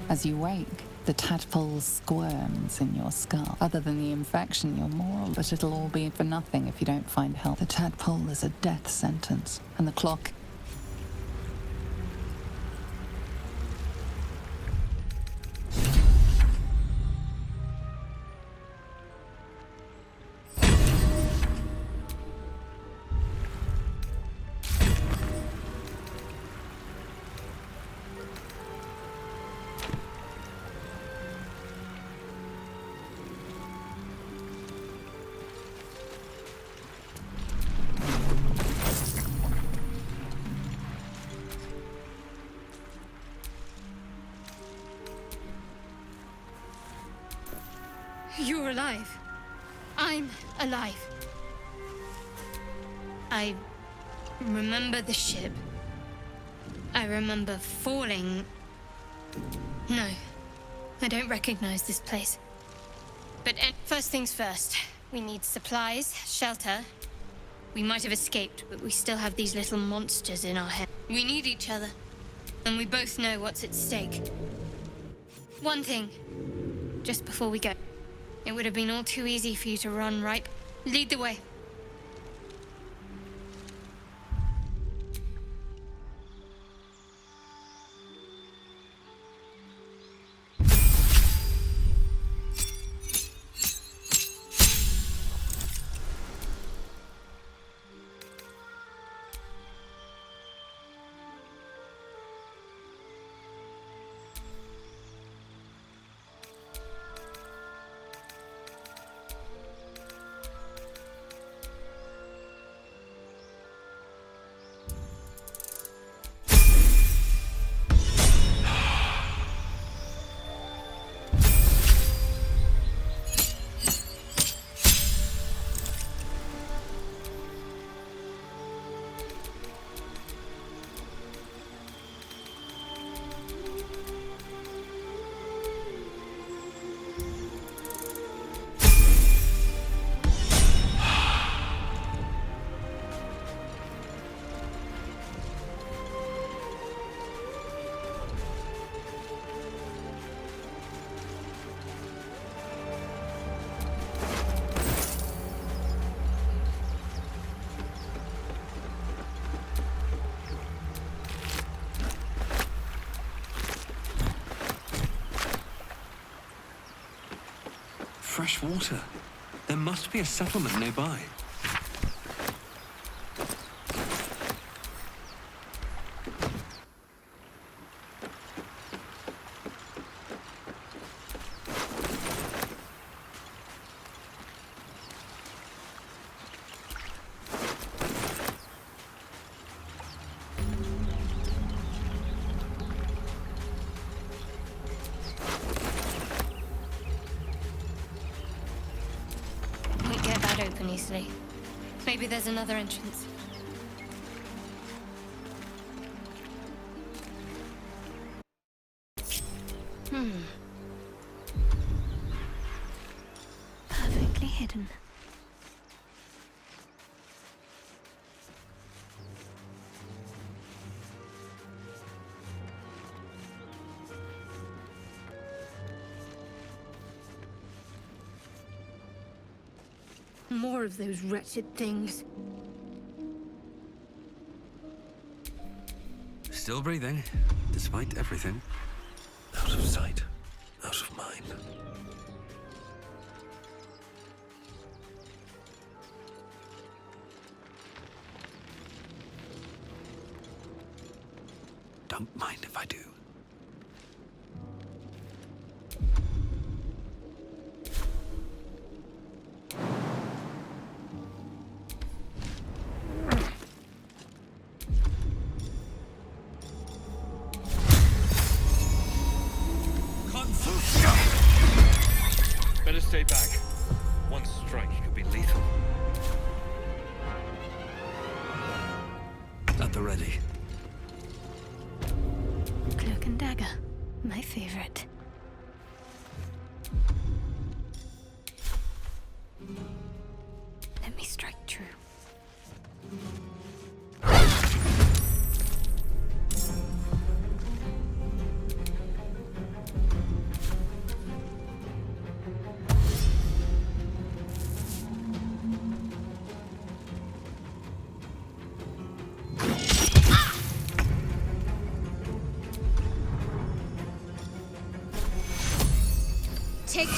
As you wake, the tadpole squirms in your skull. Other than the infection, you're moral, but it'll all be for nothing if you don't find help. The tadpole is a death sentence, and the clock... You're alive. I'm alive. I remember the ship. I remember falling. No, I don't recognize this place. But first things first, we need supplies, shelter. We might have escaped, but we still have these little monsters in our head. We need each other, and we both know what's at stake. One thing, just before we go. It would have been all too easy for you to run, right? Lead the way. Fresh water. There must be a settlement nearby. Open easily. Maybe there's another entrance. Perfectly hidden. More of those wretched things. Still breathing, despite everything. Out of sight, out of mind. Don't mind if I do. Better stay back. One strike could be lethal. At the ready. Cloak and dagger, my favorite. Let me strike true. Take two.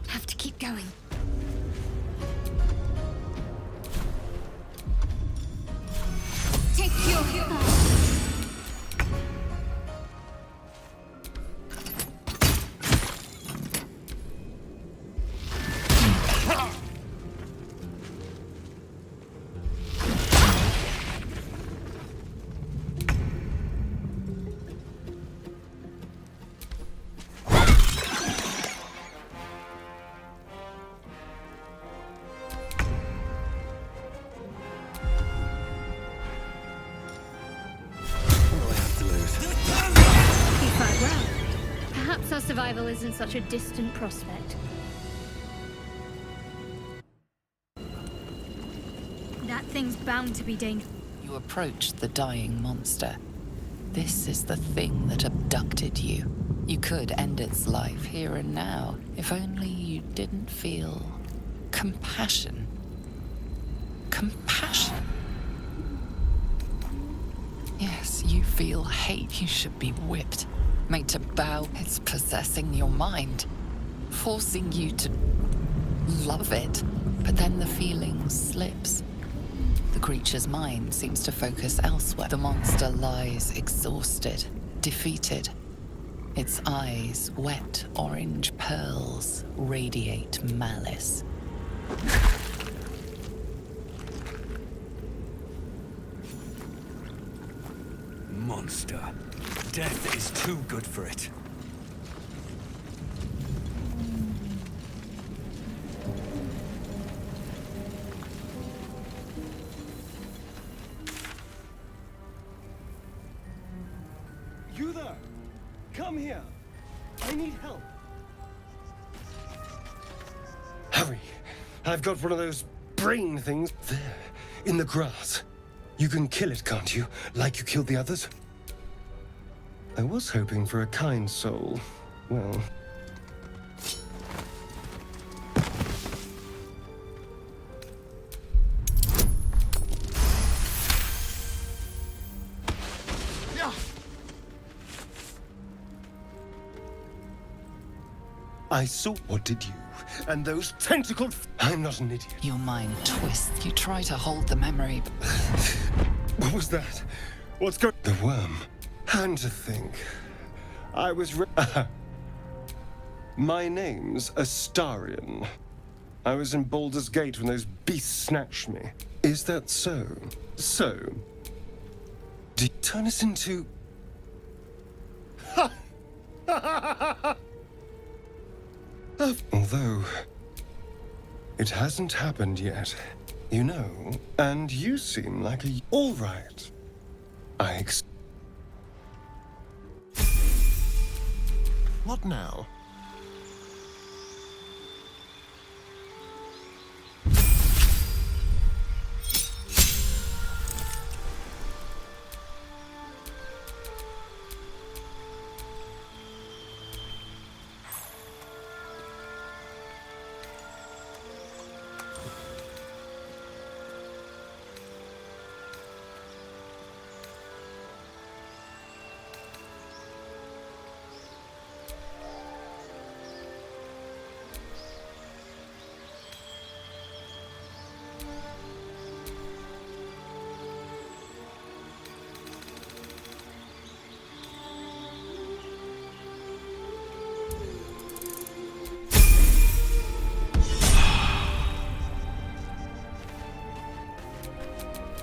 Have to keep going. Take your Perhaps our survival isn't such a distant prospect. That thing's bound to be dangerous. You approach the dying monster. This is the thing that abducted you. You could end its life here and now, if only you didn't feel compassion. Compassion. Yes, you feel hate. You should be whipped, made to bow. It's possessing your mind, forcing you to love it. But then the feeling slips. The creature's mind seems to focus elsewhere. The monster lies exhausted, defeated. Its eyes, wet orange pearls, radiate malice. Monster. Death is too good for it. You there! Come here! I need help! Hurry! I've got one of those brain things there, in the grass. You can kill it, can't you? Like you killed the others? I was hoping for a kind soul. Well... I saw. What did you? And those tentacled... I'm not an idiot. Your mind twists. You try to hold the memory, but What was that? What's going... The worm. And to think... I was... My name's Astarion. I was in Baldur's Gate when those beasts snatched me. Is that so? So... Do you turn us into... Although... It hasn't happened yet. You know, and you seem like a... All right. What now?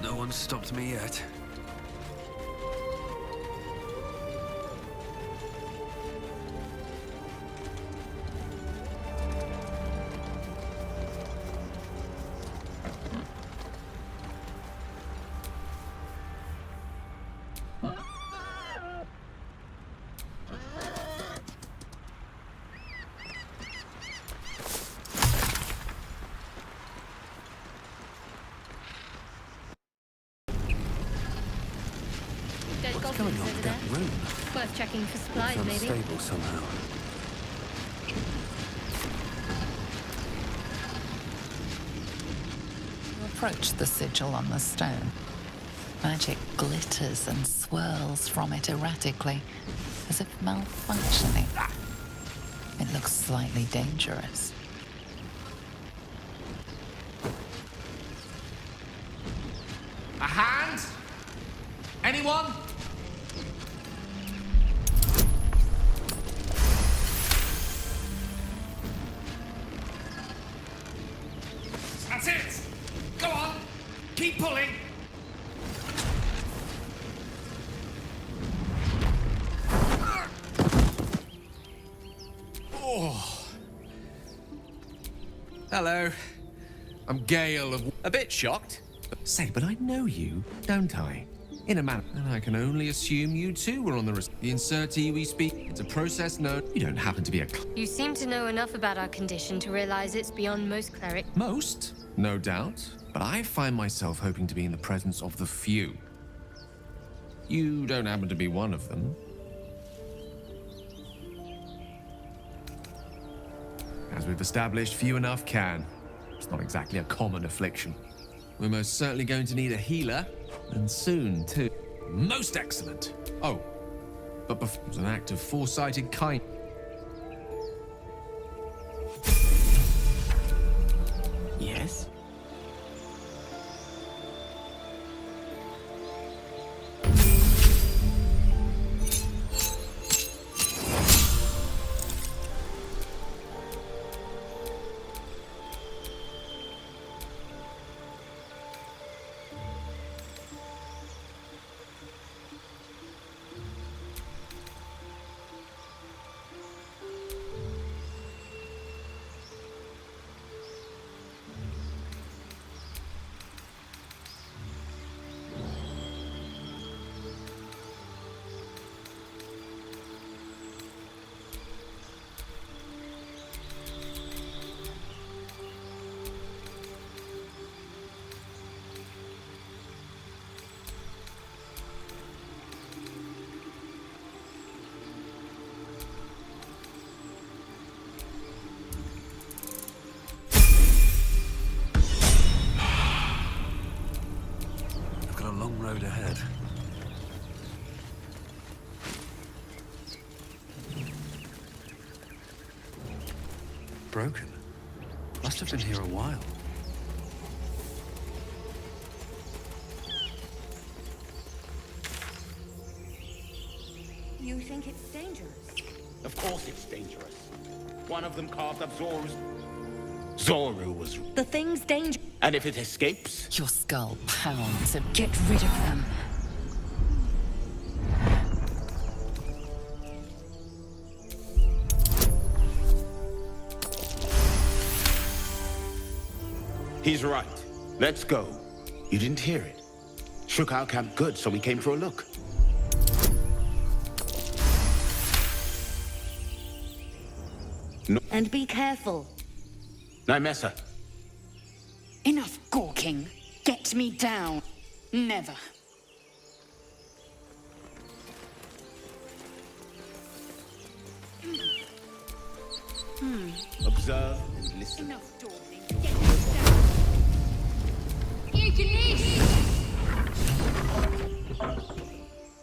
No one's stopped me yet. going on with that room? Worth checking for supplies, It's maybe. unstable somehow. You approach the sigil on the stone. Magic glitters and swirls from it erratically, as if malfunctioning. It looks slightly dangerous. A hand? Anyone? That's it! Go on! Keep pulling! Oh. Hello. I'm Gale of... A bit shocked. Say, but I know you, don't I? In a manner. And I can only assume you too were on the... The insertee we speak, it's a process known... You don't happen to be a... You seem to know enough about our condition to realize it's beyond most clerics. Most, no doubt. But I find myself hoping to be in the presence of the few. You don't happen to be one of them. As we've established, few enough can. It's not exactly a common affliction. We're most certainly going to need a healer, and soon, too. Most excellent. Oh, but before it was an act of foresighted kind. Yes? Road ahead. Broken. Must have been here a while. You think it's dangerous? Of course it's dangerous. One of them carved up Zoru's... Zoru was... The thing's dangerous. And if it escapes? Your skull pounds and Get rid of them. He's right. Let's go. You didn't hear it. Shook our camp good, so we came for a look. No. And be careful. Nymessa. Enough gawking. Get me down. Never. Observe and listen. Enough dawdling. Get me down.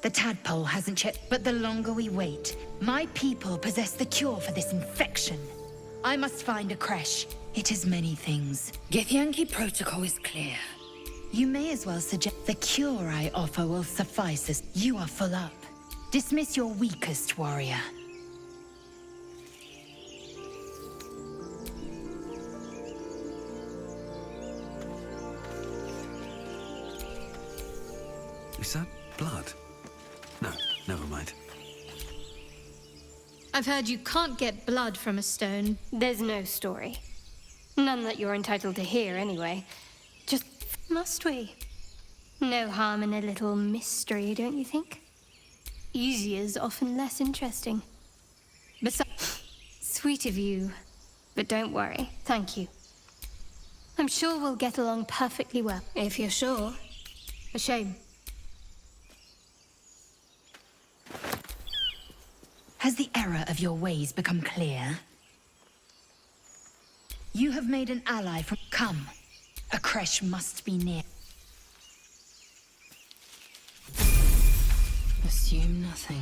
The tadpole hasn't yet, but the longer we wait, my people possess the cure for this infection. I must find a creche. It is many things. Githyanki protocol is clear. You may as well suggest the cure I offer will suffice as you are full up. Dismiss your weakest warrior. Is that blood? No, never mind. I've heard you can't get blood from a stone. There's no story. None that you're entitled to hear, anyway. Just, must we? No harm in a little mystery, don't you think? Easier's often less interesting. Besides, sweet of you, but don't worry, thank you. I'm sure we'll get along perfectly well. If you're sure. A shame. Has the error of your ways become clear? You have made an ally from... Come. A creche must be near. Assume nothing.